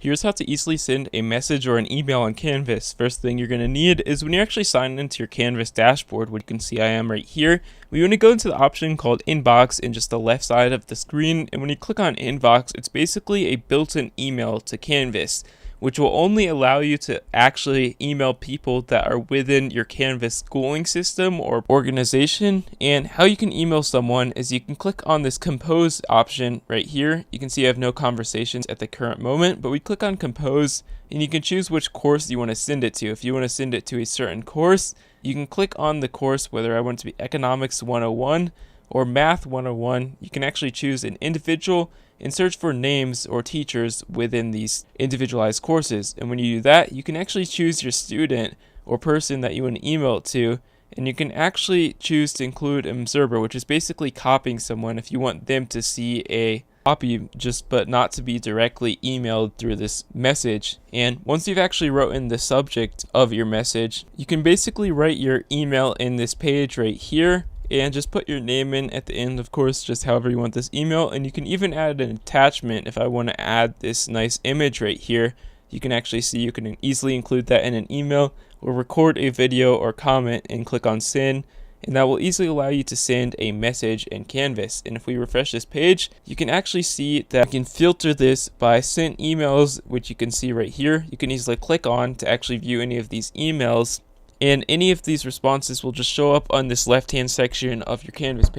Here's how to easily send a message or an email on Canvas. First thing you're going to need is when you actually sign into your Canvas dashboard, what you can see I am right here, we want to go into the option called Inbox in just the left side of the screen. And when you click on Inbox, it's basically a built-in email to Canvas, which will only allow you to actually email people that are within your Canvas schooling system or organization. And how you can email someone is you can click on this compose option right here. You can see I have no conversations at the current moment, but we click on compose and you can choose which course you want to send it to. If you want to send it to a certain course, you can click on the course, whether I want it to be Economics 101 or Math 101. You can actually choose an individual and search for names or teachers within these individualized courses. And when you do that, you can actually choose your student or person that you want to email it to, and you can actually choose to include an observer, which is basically copying someone if you want them to see a copy but not to be directly emailed through this message. And once you've actually written the subject of your message, you can basically write your email in this page right here and just put your name in at the end, of course, just however you want this email. And you can even add an attachment. If I want to add this nice image right here, you can actually see you can easily include that in an email or record a video or comment and click on send, and that will easily allow you to send a message in Canvas. And if we refresh this page, you can actually see that you can filter this by sent emails, which you can see right here. You can easily click on to actually view any of these emails, and any of these responses will just show up on this left hand section of your Canvas page.